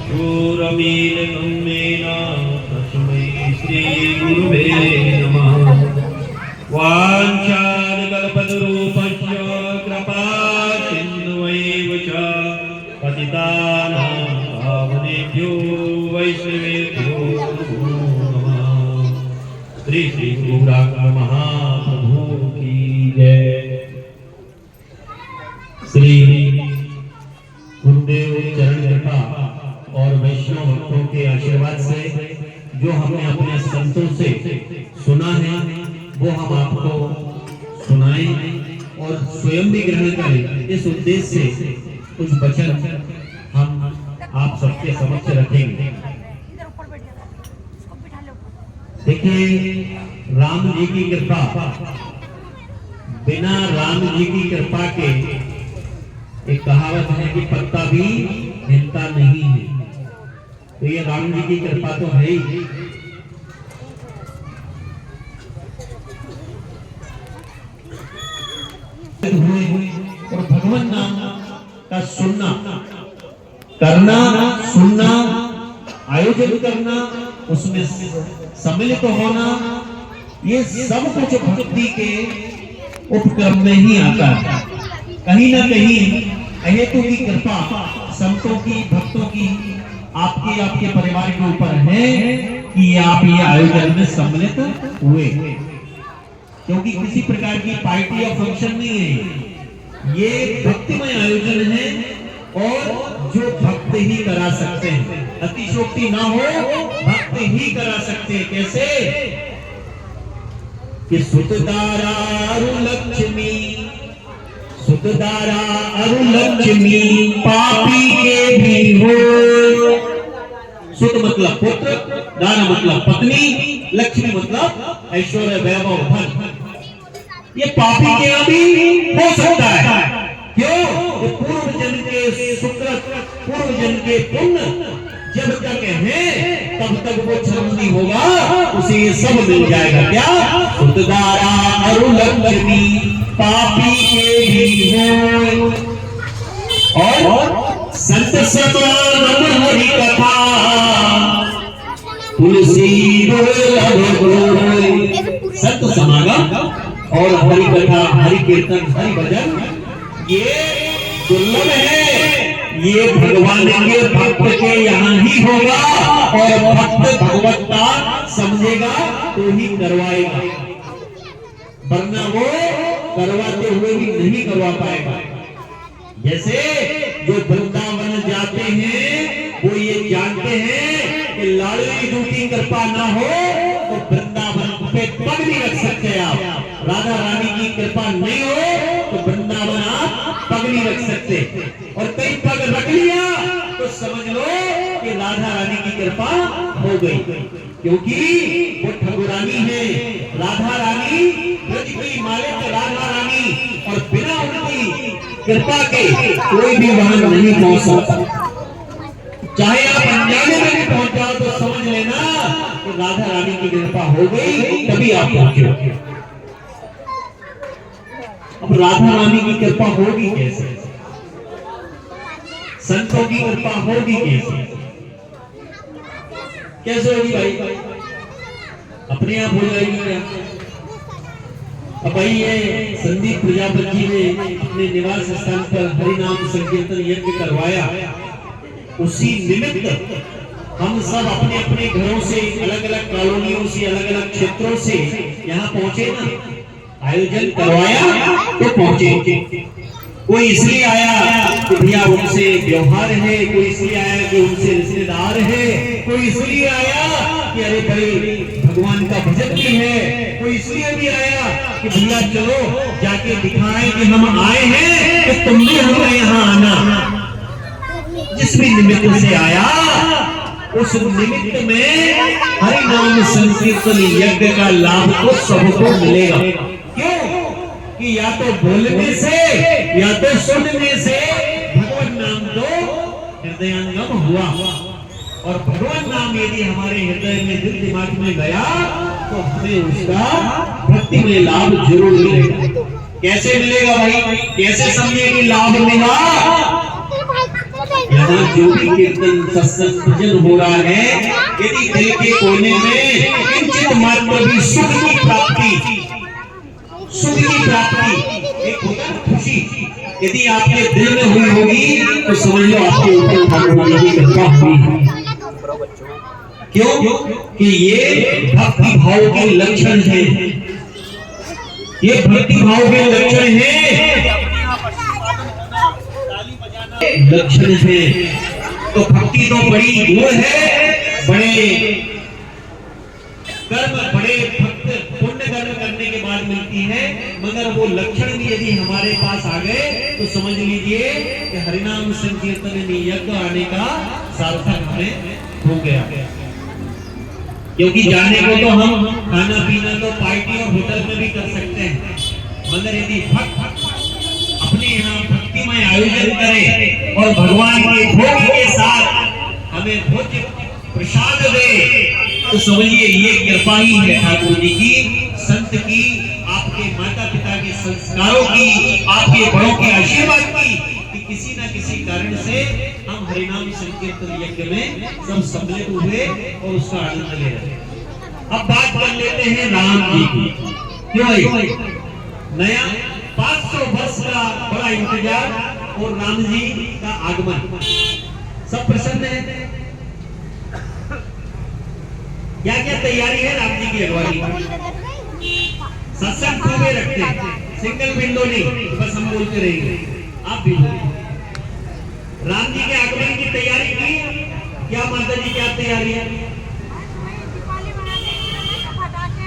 शूरमीलकम्मेन तस्मै श्रीगुरुवे नमः। वाञ्छाकल्पतरूपस्य कृपासिन्धुवैव च पतितानां पावनेभ्यो वैष्णवेभ्यो नमो नमः। श्री श्री गुरुराग महाप्रभु की जय। श्री गुरुदेव चरण कृपा और वैष्णव भक्तों के आशीर्वाद से जो हमने अपने संतों से सुना है वो हम आपको सुनाएं और स्वयं भी ग्रहण करें। इस उद्देश्य से कुछ वचन हम आप सबके समक्ष रखेंगे। देखिए, राम जी की कृपा, बिना राम जी की कृपा के एक कहावत है कि पत्ता भी हिलता नहीं है। तो ये राम जी की कृपा तो है ही। और भगवान नाम का सुनना, करना, सुनना, आयोजन करना, उसमें सम्मिलित होना, ये सब कुछ भक्ति के उपक्रम में ही आता है। कहीं ना कहीं अहेतु की कृपा संतों की, भक्तों की आपके आपके परिवार के ऊपर है कि आप ये आयोजन में सम्मिलित हुए, क्योंकि किसी प्रकार की पार्टी या फंक्शन नहीं है। ये भक्तिमय आयोजन है और जो भक्त ही करा सकते हैं। अतिशोक्ति ना हो, भक्त ही करा सकते हैं। कैसे कि सुतदारा अरुलक्ष्मी, सुतदारा अरुलक्ष्मी पापी के भी हो। सुत मतलब पुत्र, दारा मतलब पत्नी, लक्ष्मी मतलब ऐश्वर्य, वैभव, धन। ये पापी के यहाँ भी हो सकता है। क्यों? पूर्व जन्म के सुकृत, पूर्व जन्म के पुण्य जब तक है तब तक वो क्षण नहीं होगा, उसे ये सब मिल जाएगा। क्या? सुतदारा अरुलक्ष्मी पापी के भी हो। और संत समागम हरि कथा, तुलसी संत समागम और हरि कथा, हरि कीर्तन, हरि भजन ये दुर्लभ है। ये भगवान के भक्त के यहाँ ही होगा और भक्त भगवत्ता समझेगा तो ही करवाएगा, वरना वो करवाते हुए भी नहीं करवा पाएगा। जैसे जो वृंदावन जाते हैं वो ये जानते हैं कि लाडली जी की कृपा ना हो तो वृंदावन पे पग नहीं रख सकते आप। राधा रानी की कृपा नहीं हो तो वृंदावन आप पग नहीं रख सकते। और कई पग रख लिया तो समझ लो कि राधा रानी की कृपा हो गई, क्योंकि वो ठकुरानी है। राधा रानी ब्रज की मालिक राधा रानी, और बिना उनकी कृपा के कोई भी वहां नहीं पहुंच सकता। चाहे आप अनजाने में भी पहुंच जाओ तो समझ लेना कि राधा रानी की कृपा हो गई, तभी आप पहुंचे। अब राधा रानी की कृपा होगी कैसे? संतों की कृपा होगी कैसे? कैसे होगी भाई? अपने आप हो जाएगी क्या? अब भाई ये संदीप प्रजापति ने अपने निवास स्थान पर हरिनाम संकीर्तन यज्ञ करवाया, उसी निमित्त हम सब अपने अपने घरों से, अलग अलग कॉलोनियों से, अलग अलग क्षेत्रों से यहाँ पहुंचे ना। आयोजन करवाया तो पहुंचे। कोई इसलिए आया कि भैया उनसे व्यवहार है, कोई इसलिए आया कि उनसे रिश्तेदार है, कोई इसलिए आया कि अरे भाई भगवान का भजन भी है, कोई इसलिए भी आया कि भैया चलो जाके दिखाएं कि हम आए हैं तो तुम भी हमें यहाँ आना। जिस भी निमित्त से आया उस निमित्त में हरि नाम संकीर्तन यज्ञ का लाभ तो सबको मिलेगा। क्यों? कि या तो बोलने से या तो सुनने से भगवान नाम तो हृदयंगम हुआ, और भगवान नाम यदि हमारे हृदय में, दिल दिमाग में गया तो हमें उसका भक्ति में लाभ जरूर मिलेगा। कैसे मिलेगा भाई? कैसे समझे कि लाभ मिला? यहाँ जो भी कीर्तन सत्संग भजन हो रहा है, यदि दिल के कोने में किंचित मात्र भी सुख की प्राप्ति, एक होता है खुशी, यदि आपके दिल में हुई होगी तो समझ लो आपके ऊपर भगवान की कृपा हुई है। क्यों? कि ये भक्ति भाव के लक्षण है, ये भक्ति भाव के लक्षण है, लक्षण है। तो भक्ति तो बड़ी दूर है, बड़े कर्म, बड़े भक्त पुण्य कर्म करने के बाद मिलती है, मगर वो लक्षण भी यदि हमारे पास आ गए तो समझ लीजिए कि हरिनाम संकीर्तन में यज्ञ आने का सार्थक हमें हो गया। क्योंकि जाने को तो हम खाना पीना तो पार्टी और होटल में भी कर सकते हैं, मगर यदि भक्त अपने यहाँ भक्तिमय आयोजन करे और भगवान के भोग के साथ हमें भोज्य प्रसाद दे, तो समझिए ये कृपा ही है ठाकुर जी की, संत की, आपके माता पिता के संस्कारों की, आपके बड़ों के आशीर्वाद की, कि किसी न किसी कारण से हम हरिनाम संकीर्तन यज्ञ में सब सम्मिलित हुए और उसका आनंद ले रहे। अब बात कर लेते हैं राम जी की। क्यों भाई? नया 500 वर्ष का बड़ा इंतजार और राम जी का आगमन, सब प्रसन्न है। क्या क्या तैयारी है राम जी की अगवानी? सत्संग खूबे रखते हैं, सिंगल विंडो नहीं, बस हम बोलते रहेंगे, आप भी बोलिए। राम जी के आगमन की तैयारी की क्या? माता जी क्या तैयारी है?